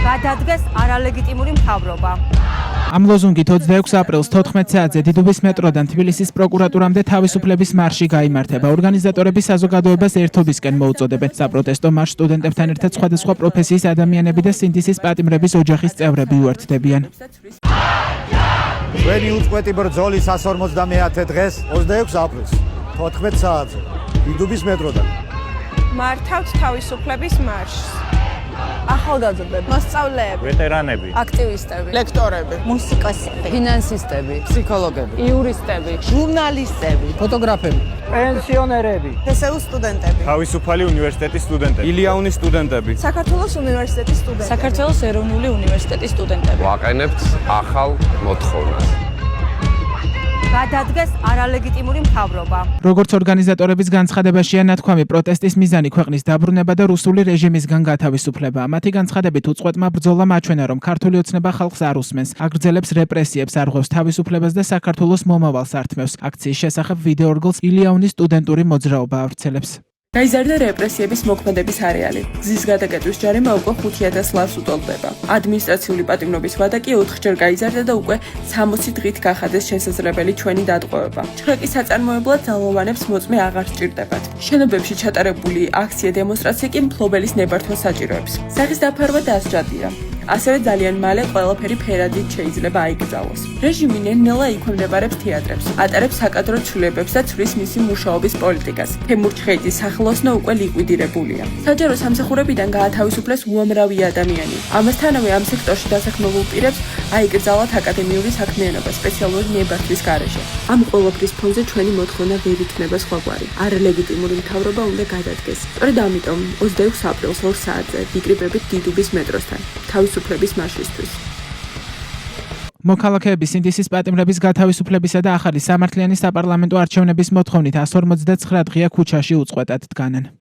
გადადგეს არალეგიტიმური მთავრობა. Am lozungit 26 აპრილს 14 საათზე დიდუბის მეტროდან თბილისის პროკურატურამდე თავისუფლების მარში გაიმართება. ორგანიზატორები საზოგადოებას ერთობისკენ მოუწოდებენ. საპროტესტო მარშს სტუდენტებთან ერთად სხვადასხვა პროფესიის ადამიანები და სინდისის პატიმრების ოჯახის წევრები უერთდებიან. Ჩვენი უწყვეტი ბრძოლის 150 დღეს 26 აპრილს 14 საათზე დიდუბის მეტროდან მართავთ თავისუფლების მარშს. ახალგაზრდები, მასწავლეები, ვეტერანები, აქტივისტები, ლექტორები, მუსიკოსები, ფინანსისტები, ფსიქოლოგები, იურისტები, ჟურნალისტები, ფოტოგრაფები, პენსიონერები, TSU სტუდენტები, თავისუფალი უნივერსიტეტის სტუდენტები, ილიანის სტუდენტები, საქართველოს უნივერსიტეტის სტუდენტები, საქართველოს ეროვნული უნივერსიტეტის სტუდენტები. ვაყენებთ ახალ მოთხოვნას. გადადგეს არალეგიტიმური მთავრობა. როგორც ორგანიზატორების განცხადებაშია ნათქვამი, პროტესტის მიზანი ქვეყნის დაბრუნება და რუსული რეჟიმისგან გათავისუფლება. მათი განცხადებით უწყვეტმა ბრძოლამ აჩვენა, რომ ქართული ოცნება ხალხს არ უსმენს, აგრძელებს რეპრესიებს, არღვევს თავისუფლებას და საქართველოს მომავალს ართმევს. აქციის შესახებ ვიდეორგლს ილიანის სტუდენტური მოძრაობა ავრცელებს. გაიზარდა რეპრესიების მოქმედების არეალი. გზის გადაკეტვის ჯარიმა უკვე 5000 ლარს უტოლდება. ადმინისტრაციული პატიმრობის ვადა კი 4-ჯერ გაიზარდა და უკვე 60 დღით გახადეს შესაძლებელი ჩვენი დატყვევება. ჩხრეკის საწარმოებლად ძალოვანებს მოწმე აღარ სჭირდებათ. შენობებში ჩატარებული აქცია დემონსტრაცია კი მფლობელის ნებართვას საჭიროებს. სახის დაფარვა დასჯადია. ასევე ძალიან მალე ყველაფერი ფერადით შეიძლება აიკრძალოს. რეჟიმი ნელ-ნელა იქვემდებარებს თეატრებს, ატარებს საკადრო ცვლილებებს და ცვლის მისი მუშაობის პოლიტიკას. თემურ ჩხეიძის სახელოსნო უკვე ლიკვიდირებულია. საჯარო სამსახურებიდან გაათავისუფლეს უამრავი ადამიანი. ამასთანავე ამ სექტორში დასაქმებულ პირებს აიკრძალათ აკადემიური საქმიანობა სპეციალური ნებართვის გარეშე. ამ ყველაფრის ფონზე ჩვენი მოთხოვნა ვერ იქნება სხვაგვარი. არალეგიტიმური მთავრობა უნდა გადადგეს. სწორედ ამიტომ 26 აპრილს 2 საათზე ვიკრიბებით დიდუბის მეტროსთან. თავისუფლების მარშისთვის. მოქალაქეები სინდისის პატიმრების გათავისუფლებისა და ახალი სამართლიანი საპარლამენტო არჩევნების მოთხოვნით 159 დღეა ქუჩაში უწყვეტად დგანან.